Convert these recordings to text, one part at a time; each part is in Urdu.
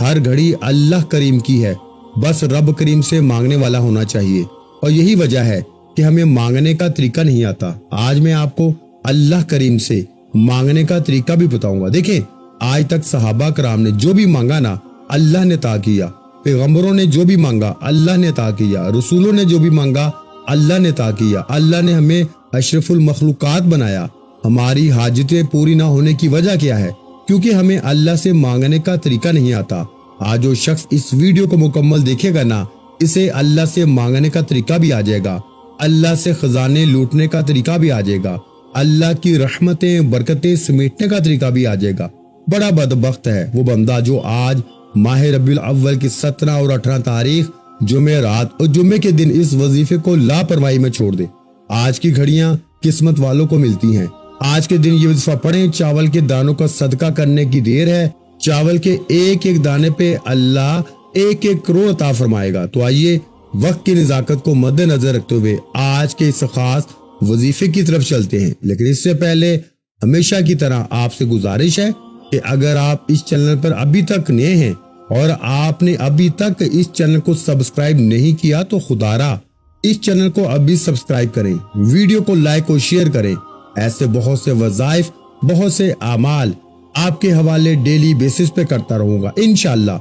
ہر گھڑی اللہ کریم کی ہے، بس رب کریم سے مانگنے والا ہونا چاہیے، اور یہی وجہ ہے کہ ہمیں مانگنے کا طریقہ نہیں آتا۔ آج میں آپ کو اللہ کریم سے مانگنے کا طریقہ بھی بتاؤں گا۔ دیکھیں، آج تک صحابہ کرام نے جو بھی مانگا نا، اللہ نے عطا کیا، پیغمبروں نے جو بھی مانگا اللہ نے عطا کیا، رسولوں نے جو بھی مانگا اللہ نے عطا کیا۔ اللہ نے ہمیں اشرف المخلوقات بنایا۔ ہماری حاجتیں پوری نہ ہونے کی وجہ کیا ہے؟ کیونکہ ہمیں اللہ سے مانگنے کا طریقہ نہیں آتا۔ آج جو شخص اس ویڈیو کو مکمل دیکھے گا نا، اسے اللہ سے مانگنے کا طریقہ بھی آ جائے گا، اللہ سے خزانے لوٹنے کا طریقہ بھی آ جائے گا، اللہ کی رحمتیں برکتیں سمیٹنے کا طریقہ بھی آ جائے گا۔ بڑا بدبخت ہے وہ بندہ جو آج ماہ ربیع الاول کی 17 اور 18 تاریخ جمعرات اور جمعے کے دن اس وظیفے کو لاپرواہی میں چھوڑ دے۔ آج کی گھڑیاں قسمت والوں کو ملتی ہیں۔ آج کے دن یہ وظیفہ پڑھیں، چاول کے دانوں کا صدقہ کرنے کی دیر ہے۔ چاول کے ایک ایک دانے پہ اللہ 1-1 کروڑ عطا فرمائے گا۔ تو آئیے وقت کی نزاکت کو مد نظر رکھتے ہوئے آج کے اس خاص وظیفے کی طرف چلتے ہیں۔ لیکن اس سے پہلے ہمیشہ کی طرح آپ سے گزارش ہے کہ اگر آپ اس چینل پر ابھی تک نئے ہیں اور آپ نے ابھی تک اس چینل کو سبسکرائب نہیں کیا تو خدارا اس چینل کو ابھی سبسکرائب کریں، ویڈیو کو لائک اور شیئر کریں۔ ایسے بہت سے وظائف، بہت سے اعمال آپ کے حوالے ڈیلی بیسس پہ کرتا رہوں گا انشاءاللہ۔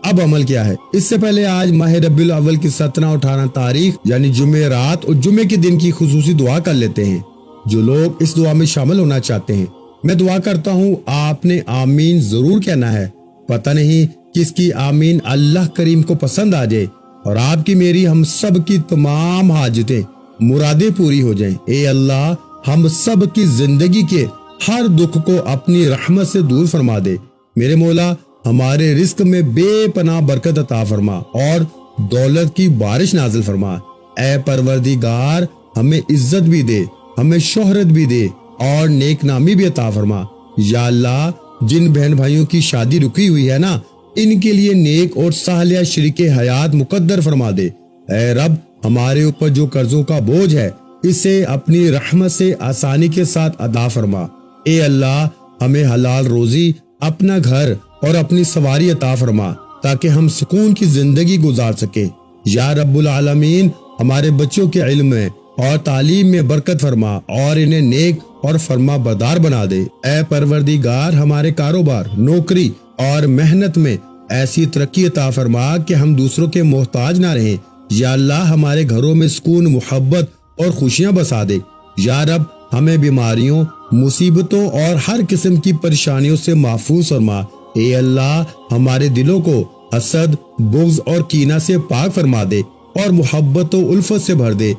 اب عمل کیا ہے؟ اس سے پہلے آج ماہ ربیع الاول کی 17 اور 18 تاریخ یعنی جمعرات اور جمعے کے دن کی خصوصی دعا کر لیتے ہیں۔ جو لوگ اس دعا میں شامل ہونا چاہتے ہیں، میں دعا کرتا ہوں آپ نے آمین ضرور کہنا ہے۔ پتہ نہیں کس کی آمین اللہ کریم کو پسند آ جائے اور آپ کی میری ہم سب کی تمام حاجتیں مرادیں پوری ہو جائیں۔ اے اللہ، ہم سب کی زندگی کے ہر دکھ کو اپنی رحمت سے دور فرما دے۔ میرے مولا، ہمارے رزق میں بے پناہ برکت عطا فرما اور دولت کی بارش نازل فرما۔ اے پروردگار، ہمیں عزت بھی دے، ہمیں شہرت بھی دے اور نیک نامی بھی عطا فرما۔ یا اللہ، جن بہن بھائیوں کی شادی رکی ہوئی ہے نا، ان کے لیے نیک اور صالحہ شریک حیات مقدر فرما دے۔ اے رب، ہمارے اوپر جو قرضوں کا بوجھ ہے اسے اپنی رحمت سے آسانی کے ساتھ ادا فرما۔ اے اللہ، ہمیں حلال روزی، اپنا گھر اور اپنی سواری عطا فرما تاکہ ہم سکون کی زندگی گزار سکیں۔ یا رب العالمین، ہمارے بچوں کے علم میں اور تعلیم میں برکت فرما اور انہیں نیک اور فرما بردار بنا دے۔ اے پروردگار، ہمارے کاروبار، نوکری اور محنت میں ایسی ترقی عطا فرما کہ ہم دوسروں کے محتاج نہ رہیں۔ یا اللہ، ہمارے گھروں میں سکون، محبت اور خوشیاں بسا دے۔ یا رب، ہمیں بیماریوں، مصیبتوں اور ہر قسم کی پریشانیوں سے محفوظ فرما۔ اے اللہ، ہمارے دلوں کو حسد، بغض اور کینہ سے پاک فرما دے اور محبت و الفت سے بھر دے۔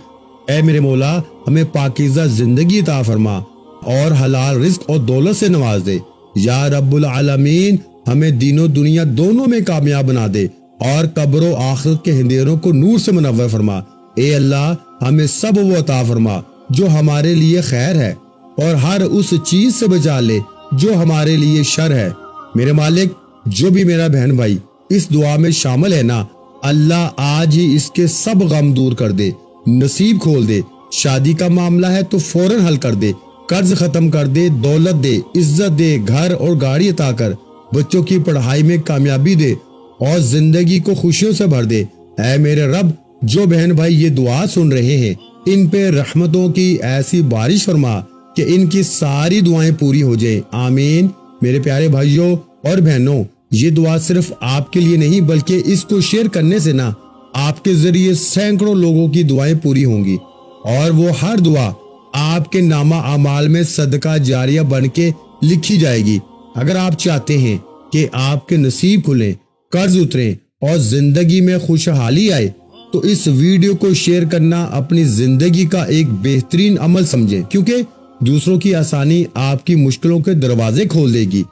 اے میرے مولا، ہمیں پاکیزہ زندگی عطا فرما اور حلال رزق اور دولت سے نواز دے۔ یا رب العالمین، ہمیں دین و دنیا دونوں میں کامیاب بنا دے اور قبر و آخرت کے اندھیروں کو نور سے منور فرما۔ اے اللہ، ہمیں سب وہ عطا فرما جو ہمارے لیے خیر ہے اور ہر اس چیز سے بچا لے جو ہمارے لیے شر ہے۔ میرے مالک، جو بھی میرا بہن بھائی اس دعا میں شامل ہے نا، اللہ آج ہی اس کے سب غم دور کر دے، نصیب کھول دے۔ شادی کا معاملہ ہے تو فوراً حل کر دے، قرض ختم کر دے، دولت دے، عزت دے، گھر اور گاڑی عطا کر، بچوں کی پڑھائی میں کامیابی دے اور زندگی کو خوشیوں سے بھر دے۔ اے میرے رب، جو بہن بھائی یہ دعا سن رہے ہیں، ان پہ رحمتوں کی ایسی بارش فرما کہ ان کی ساری دعائیں پوری ہو جائیں۔ آمین۔ میرے پیارے بھائیوں اور بہنوں، یہ دعا صرف آپ کے لیے نہیں بلکہ اس کو شیئر کرنے سے نا آپ کے ذریعے سینکڑوں لوگوں کی دعائیں پوری ہوں گی اور وہ ہر دعا آپ کے نامہ اعمال میں صدقہ جاریہ بن کے لکھی جائے گی۔ اگر آپ چاہتے ہیں کہ آپ کے نصیب کھلیں، قرض اتریں اور زندگی میں خوشحالی آئے تو اس ویڈیو کو شیئر کرنا اپنی زندگی کا ایک بہترین عمل سمجھیں، کیونکہ دوسروں کی آسانی آپ کی مشکلوں کے دروازے کھول دے گی۔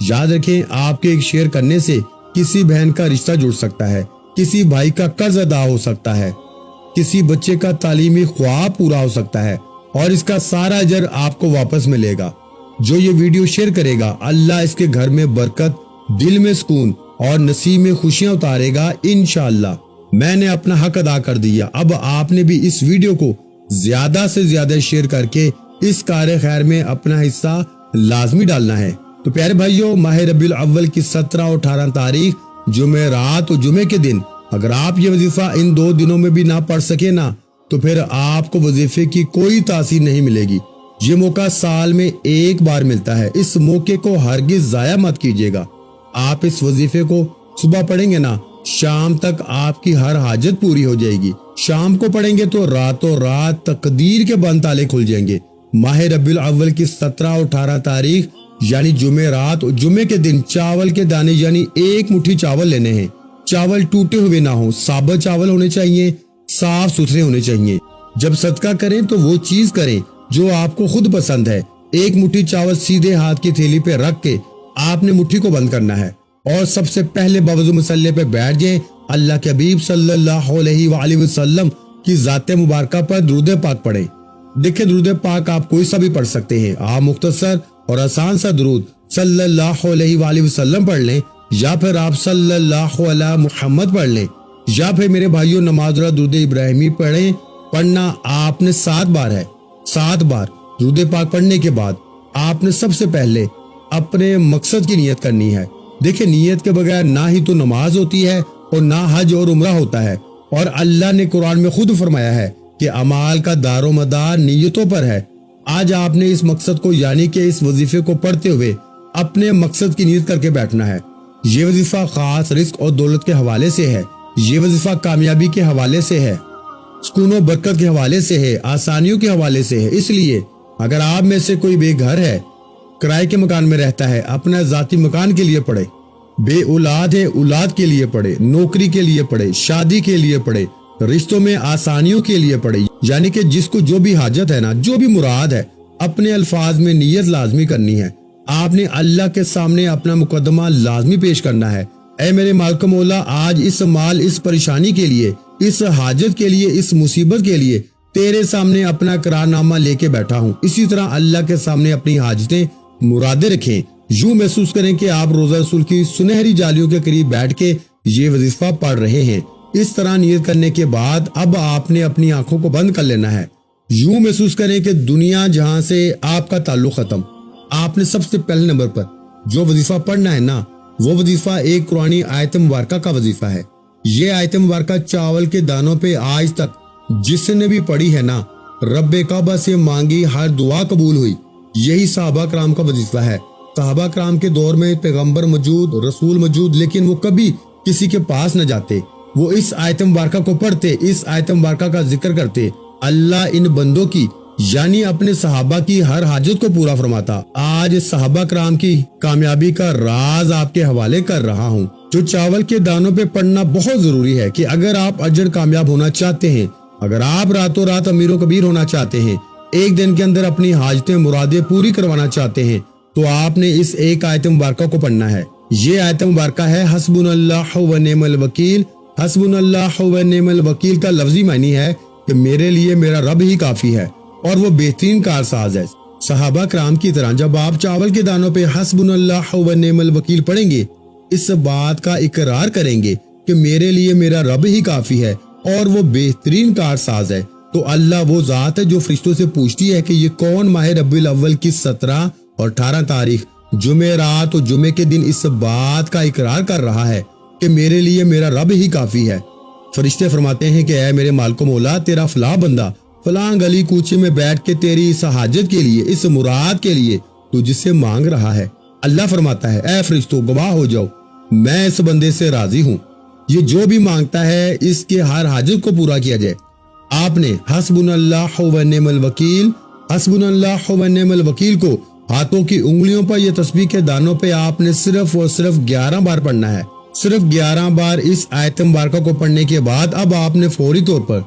یاد رکھیں، آپ کے ایک شیئر کرنے سے کسی بہن کا رشتہ جڑ سکتا ہے، کسی بھائی کا قرض ادا ہو سکتا ہے، کسی بچے کا تعلیمی خواب پورا ہو سکتا ہے اور اس کا سارا اجر آپ کو واپس ملے گا۔ جو یہ ویڈیو شیئر کرے گا، اللہ اس کے گھر میں برکت، دل میں سکون اور نصیب میں خوشیاں اتارے گا انشاءاللہ۔ میں نے اپنا حق ادا کر دیا، اب آپ نے بھی اس ویڈیو کو زیادہ سے زیادہ شیئر کر کے اس کار خیر میں اپنا حصہ لازمی ڈالنا ہے۔ تو پیارے بھائیوں، ماہ ربیع الاول کی 17 اور 18 تاریخ جمعرات اور جمعے کے دن اگر آپ یہ وظیفہ ان 2 دنوں میں بھی نہ پڑھ سکے نا تو پھر آپ کو وظیفے کی کوئی تاثیر نہیں ملے گی۔ یہ موقع سال میں ایک بار ملتا ہے، اس موقع کو ہرگز ضائع مت کیجیے گا۔ آپ اس وظیفے کو صبح پڑھیں گے نا، شام تک آپ کی ہر حاجت پوری ہو جائے گی۔ شام کو پڑھیں گے تو راتوں رات تقدیر کے بند تالے کھل جائیں گے۔ ماہ ربیع الاول کی 17 اور 18 تاریخ یعنی جمعرات اور جمعے کے دن چاول کے دانے یعنی 1 مٹھی چاول لینے ہیں۔ چاول ٹوٹے ہوئے نہ ہوں، ثابت چاول ہونے چاہیے، صاف ستھرے ہونے چاہیے۔ جب صدقہ کریں تو وہ چیز کریں جو آپ کو خود پسند ہے۔ 1 مٹھی چاول سیدھے ہاتھ کی تھیلی پہ رکھ کے آپ نے مٹھی کو بند کرنا ہے اور سب سے پہلے بوضو مصلی پہ بیٹھ جائیں۔ اللہ کے حبیب صلی اللہ علیہ وآلہ وسلم کی ذات مبارکہ پر درود پاک پڑھیں۔ دیکھیں درود پاک آپ کوئی سا بھی پڑھ سکتے ہیں، آپ مختصر اور آسان سا درود صلی اللہ علیہ وآلہ وسلم پڑھ لیں، یا پھر آپ صلی اللہ علیہ محمد پڑھ لیں، یا پھر میرے بھائیوں نماز درود ابراہیمی پڑھیں۔ پڑھنا آپ نے 7 بار ہے۔ 7 بار درود پاک پڑھنے کے بعد آپ نے سب سے پہلے اپنے مقصد کی نیت کرنی ہے۔ دیکھیں نیت کے بغیر نہ ہی تو نماز ہوتی ہے اور نہ حج اور عمرہ ہوتا ہے، اور اللہ نے قرآن میں خود فرمایا ہے کہ اعمال کا دار و مدار نیتوں پر ہے۔ آج آپ نے اس مقصد کو یعنی کہ اس وظیفے کو پڑھتے ہوئے اپنے مقصد کی نیت کر کے بیٹھنا ہے۔ یہ وظیفہ خاص رزق اور دولت کے حوالے سے ہے، یہ وظیفہ کامیابی کے حوالے سے ہے، سکون و برکت کے حوالے سے ہے، آسانیوں کے حوالے سے ہے۔ اس لیے اگر آپ میں سے کوئی بے گھر ہے، کرائے کے مکان میں رہتا ہے، اپنا ذاتی مکان کے لیے پڑھے، بے اولاد ہے اولاد کے لیے پڑھے، نوکری کے لیے پڑھے، شادی کے لیے پڑھے، رشتوں میں آسانیوں کے لیے پڑھے، یعنی کہ جس کو جو بھی حاجت ہے نا، جو بھی مراد ہے، اپنے الفاظ میں نیت لازمی کرنی ہے۔ آپ نے اللہ کے سامنے اپنا مقدمہ لازمی پیش کرنا ہے۔ اے میرے مالک مولا، آج اس مال، اس پریشانی کے لیے، اس حاجت کے لیے، اس مصیبت کے لیے تیرے سامنے اپنا قرارنامہ لے کے بیٹھا ہوں۔ اسی طرح اللہ کے سامنے اپنی حاجتیں مرادیں رکھیں۔ یوں محسوس کریں کہ آپ روزہ رسول کی سنہری جالیوں کے قریب بیٹھ کے یہ وظیفہ پڑھ رہے ہیں۔ اس طرح نیت کرنے کے بعد اب آپ نے اپنی آنکھوں کو بند کر لینا ہے۔ یوں محسوس کریں کہ دنیا جہاں سے آپ کا تعلق ختم۔ آپ نے سب سے پہلے نمبر پر جو وظیفہ پڑھنا ہے نا، وہ وظیفہ ایک قرآنی آیت مبارکہ کا وظیفہ ہے۔ یہ آیت مبارکہ چاول کے دانوں پہ آج تک جس نے بھی پڑھی ہے نا، رب کعبہ سے مانگی ہر دعا قبول ہوئی۔ یہی صحابہ کرام کا وظیفہ ہے۔ صحابہ کرام کے دور میں پیغمبر موجود، رسول موجود، لیکن وہ کبھی کسی کے پاس نہ جاتے، وہ اس آیت مبارکہ کو پڑھتے، اس آیت مبارکہ کا ذکر کرتے۔ اللہ ان بندوں کی یعنی اپنے صحابہ کی ہر حاجت کو پورا فرماتا۔ آج صحابہ کرام کی کامیابی کا راز آپ کے حوالے کر رہا ہوں۔ جو چاول کے دانوں پہ پڑھنا بہت ضروری ہے کہ اگر آپ اجر کامیاب ہونا چاہتے ہیں، اگر آپ راتوں رات امیر و کبیر ہونا چاہتے ہیں، ایک دن کے اندر اپنی حاجتیں مرادیں پوری کروانا چاہتے ہیں، تو آپ نے اس ایک آیت مبارکہ کو پڑھنا ہے۔ یہ آیت مبارکہ ہے حسبنا اللہ و نعم الوکیل۔ حسبنا اللہ و نعم الوکیل کا لفظی معنی ہے کہ میرے لیے میرا رب ہی کافی ہے اور وہ بہترین کارساز ہے۔ صحابہ کرام کی طرح جب آپ چاول کے دانوں پہ حسبنا اللہ و نعم الوکیل پڑھیں گے، اس بات کا اقرار کریں گے کہ میرے لیے میرا رب ہی کافی ہے اور وہ بہترین کارساز ہے، تو اللہ وہ ذات ہے جو فرشتوں سے پوچھتی ہے کہ یہ کون ماہ ربیع الاول کی 17 اور 18 تاریخ جمعرات اور جمعے کے دن اس بات کا اقرار کر رہا ہے کہ میرے لیے میرا رب ہی کافی ہے۔ فرشتے فرماتے ہیں کہ اے میرے مالک مولا، تیرا فلاں بندہ فلاں گلی کوچے میں بیٹھ کے تیری اس حاجت کے لیے، اس مراد کے لیے تجھ سے مانگ رہا ہے۔ اللہ فرماتا ہے اے فرشتوں گواہ ہو جاؤ، میں اس بندے سے راضی ہوں، یہ جو بھی مانگتا ہے اس کے ہر حاجت کو پورا کیا جائے۔ آپ نے حسبنا اللہ و نعم الوکیل، حسبنا اللہ و نعم الوکیل کو ہاتھوں کی انگلیوں پر، یہ تسبیح کے دانوں پہ آپ نے صرف اور صرف 11 بار پڑھنا ہے۔ صرف 11 بار اس آیت مبارکہ کو پڑھنے کے بعد اب آپ نے فوری طور پر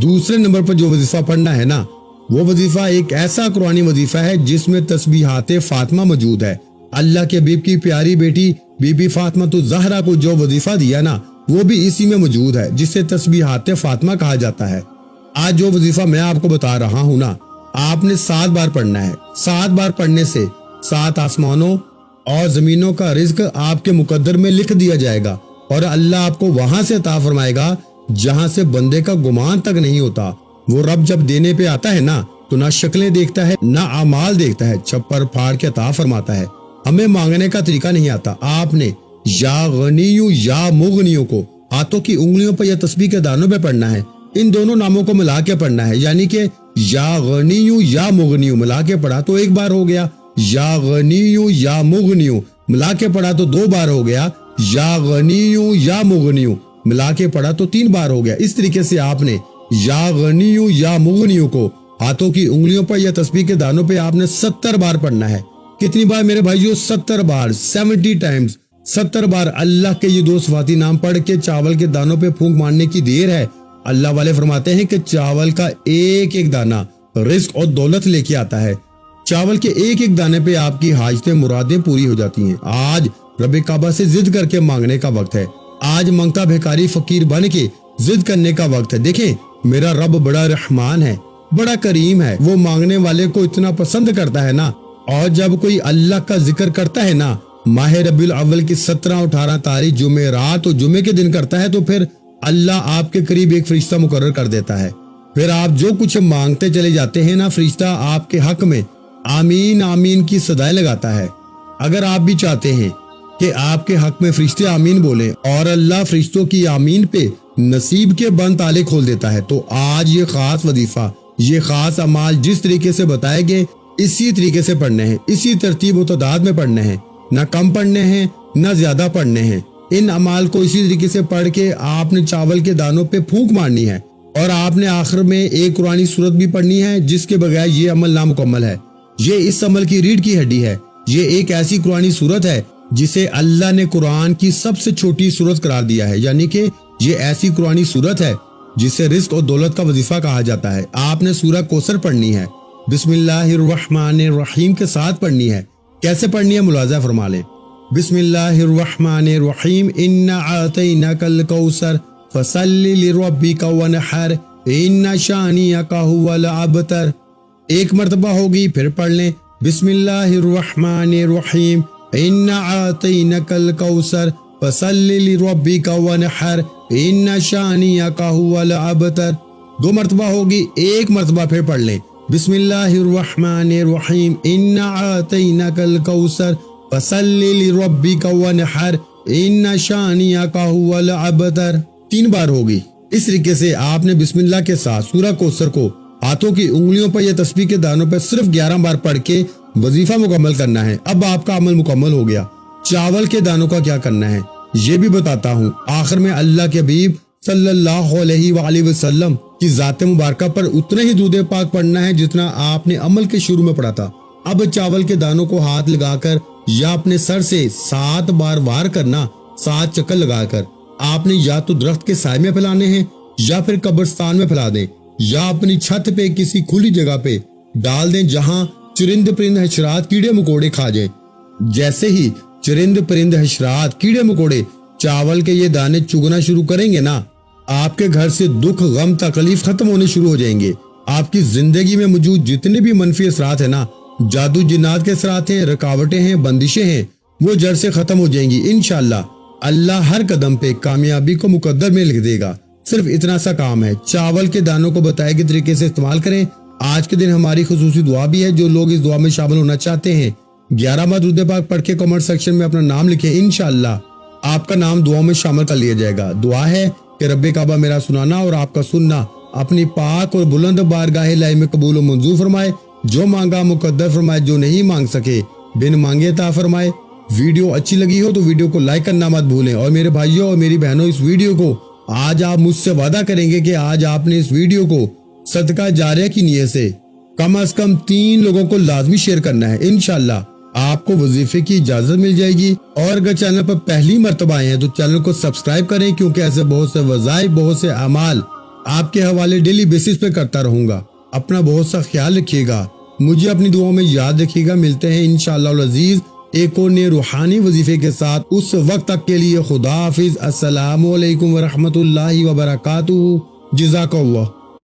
دوسرے نمبر پر جو وظیفہ پڑھنا ہے نا، وہ وظیفہ ایک ایسا قرآنی وظیفہ ہے جس میں تسبیحات فاطمہ موجود ہے۔ اللہ کے حبیب کی پیاری بیٹی بی بی فاطمہ تو زہرا کو جو وظیفہ دیا نا، وہ بھی اسی میں موجود ہے، جسے تسبیحات فاطمہ کہا جاتا ہے۔ آج جو وظیفہ میں آپ کو بتا رہا ہوں نا، آپ نے 7 بار پڑھنا ہے۔ 7 بار پڑھنے سے 7 آسمانوں اور زمینوں کا رزق آپ کے مقدر میں لکھ دیا جائے گا، اور اللہ آپ کو وہاں سے عطا فرمائے گا جہاں سے بندے کا گمان تک نہیں ہوتا۔ وہ رب جب دینے پہ آتا ہے نا، تو نہ شکلیں دیکھتا ہے نہ اعمال دیکھتا ہے، چھپر پھاڑ کے عطا فرماتا ہے۔ ہمیں مانگنے کا طریقہ نہیں آتا، آپ نے یا غنیو یا مغنیو کو ہاتھوں کی انگلیوں پر یا تسبیح کے دانوں پہ پڑھنا ہے، ان دونوں ناموں کو ملا کے پڑھنا ہے، یعنی کہ یا غنیو یا مغنیو ملا کے پڑھا تو ایک بار ہو گیا، یا غنیو یا مغنیو ملا کے پڑھا تو 2 بار ہو گیا، یا غنیو یا مغنیو ملا کے پڑھا تو 3 بار ہو گیا۔ اس طریقے سے آپ نے یا غنیو یا مغنیو کو ہاتھوں کی انگلیوں پر یا تسبیح کے دانوں پہ آپ نے 70 بار پڑھنا ہے۔ کتنی بار میرے بھائیو؟ 70 بار، 70 ٹائمز، 70 بار اللہ کے یہ 2 صفاتی نام پڑھ کے چاول کے دانوں پہ پھونک مارنے کی دیر ہے۔ اللہ والے فرماتے ہیں کہ چاول کا ایک ایک دانہ رزق اور دولت لے کے آتا ہے۔ چاول کے ایک ایک دانے پہ آپ کی حاجتیں مرادیں پوری ہو جاتی ہیں۔ آج رب کعبہ سے ضد کر کے مانگنے کا وقت ہے، آج منگتا بھیکاری فقیر بن کے ضد کرنے کا وقت ہے۔ دیکھیں میرا رب بڑا رحمان ہے، بڑا کریم ہے، وہ مانگنے والے کو اتنا پسند کرتا ہے نا۔ اور جب کوئی اللہ کا ذکر کرتا ہے نا، ماہ ربیع الاول کی 17 اور 18 تاریخ جمعرات اور جمعے کے دن کرتا ہے، تو پھر اللہ آپ کے قریب ایک فرشتہ مقرر کر دیتا ہے۔ پھر آپ جو کچھ مانگتے چلے جاتے ہیں نا، فرشتہ آپ کے حق میں آمین آمین کی صدائیں لگاتا ہے۔ اگر آپ بھی چاہتے ہیں کہ آپ کے حق میں فرشتے آمین بولیں اور اللہ فرشتوں کی آمین پہ نصیب کے بند تالے کھول دیتا ہے، تو آج یہ خاص وظیفہ، یہ خاص اعمال جس طریقے سے بتائے گئے اسی طریقے سے پڑھنے ہیں، اسی ترتیب و تعداد میں پڑھنے ہیں، نہ کم پڑھنے ہیں نہ زیادہ پڑھنے ہیں۔ ان اعمال کو اسی طریقے سے پڑھ کے آپ نے چاول کے دانوں پہ پھونک مارنی ہے، اور آپ نے آخر میں ایک قرآنی سورت بھی پڑھنی ہے، جس کے بغیر یہ عمل نامکمل ہے۔ یہ اس عمل کی ریڑھ کی ہڈی ہے۔ یہ ایک ایسی قرآنی سورت ہے جسے اللہ نے قرآن کی سب سے چھوٹی سورت قرار دیا ہے، یعنی کہ یہ ایسی قرآنی سورت ہے جسے رزق اور دولت کا وظیفہ کہا جاتا ہے۔ آپ نے سورہ کوثر پڑھنی ہے، بسم اللہ الرحمن الرحیم کے ساتھ پڑھنی ہے۔ کیسے پڑھنی ہے ملاحظہ فرما لیں۔ بسم اللہ الرحمن الرحیم، انا اعطیناک الکوثر فصل لربک وانحر ان شانئک هو الابتر۔ ایک مرتبہ ہوگی، پھر پڑھ لیں بسم اللہ الرحمن الرحیم، انا اعطیناک الکوثر فصل لربک وانحر ان شانئک هو الابتر۔ 2 مرتبہ ہوگی، ایک مرتبہ پھر پڑھ لیں بسم اللہ الرحمن الرحیم، انا اعطیناک الکوثر فصل لربک وانحر ان شانئک هو الابتر۔ 3 بار ہوگی۔ اس طریقے سے آپ نے بسم اللہ کے ساتھ سورہ کوثر کو ہاتھوں کی انگلیوں پر یا تسبیح کے دانوں پر صرف 11 بار پڑھ کے وظیفہ مکمل کرنا ہے۔ اب آپ کا عمل مکمل ہو گیا۔ چاول کے دانوں کا کیا کرنا ہے یہ بھی بتاتا ہوں۔ آخر میں اللہ کے حبیب صلی اللہ علیہ وآلہ وسلم کی ذات مبارکہ پر اتنا ہی درود پاک پڑھنا ہے جتنا آپ نے عمل کے شروع میں پڑھا تھا۔ اب چاول کے دانوں کو ہاتھ لگا کر یا اپنے سر سے 7 بار وار کرنا، 7 چکر لگا کر آپ نے یا تو درخت کے سائے میں پھیلانے ہیں یا پھر قبرستان میں پھیلا دیں، یا اپنی چھت پہ کسی کھلی جگہ پہ ڈال دیں جہاں چرند پرند حشرات کیڑے مکوڑے کھا جائیں۔ جیسے ہی چرند پرند حشرات کیڑے مکوڑے چاول کے یہ دانے چگنا شروع کریں گے نا، آپ کے گھر سے دکھ غم تکلیف ختم ہونے شروع ہو جائیں گے۔ آپ کی زندگی میں موجود جتنے بھی منفی اثرات ہیں نا، جادو جنات کے اثرات ہیں، رکاوٹیں ہیں، بندشیں ہیں، وہ جڑ سے ختم ہو جائیں گی انشاءاللہ۔ اللہ ہر قدم پہ کامیابی کو مقدر میں لکھ دے گا۔ صرف اتنا سا کام ہے، چاول کے دانوں کو بتائے گئے طریقے سے استعمال کریں۔ آج کے دن ہماری خصوصی دعا بھی ہے، جو لوگ اس دعا میں شامل ہونا چاہتے ہیں 11 بار درود پاک پڑھ کے کمنٹ سیکشن میں اپنا نام لکھیں، انشاءاللہ آپ کا نام دعاؤں میں شامل کر لیا جائے گا۔ دعا ہے کہ رب کعبہ میرا سنانا اور آپ کا سننا اپنی پاک اور بلند بارگاہ الہی میں قبول و منظور فرمائے۔ جو مانگا مقدر فرمائے، جو نہیں مانگ سکے بن مانگے عطا فرمائے۔ ویڈیو اچھی لگی ہو تو ویڈیو کو لائک کرنا مت بھولیں، اور میرے بھائیوں اور میری بہنوں اس ویڈیو کو آج آپ مجھ سے وعدہ کریں گے کہ آج آپ نے اس ویڈیو کو صدقہ جاریہ کی نیت سے کم از کم 3 لوگوں کو لازمی شیئر کرنا ہے۔ انشاءاللہ آپ کو وظیفے کی اجازت مل جائے گی، اور اگر چینل پر پہلی مرتبہ آئے ہیں تو چینل کو سبسکرائب کریں، کیونکہ ایسے بہت سے وظائف، بہت سے اعمال آپ کے حوالے ڈیلی بیسس پہ کرتا رہوں گا۔ اپنا بہت سا خیال رکھیے گا، مجھے اپنی دعاؤں میں یاد رکھیے گا۔ ملتے ہیں انشاءاللہ العزیز ایک اور نئے روحانی وظیفے کے ساتھ۔ اس وقت تک کے لیے خدا حافظ۔ السلام علیکم ورحمۃ اللہ وبرکاتہ۔ جزاک اللہ۔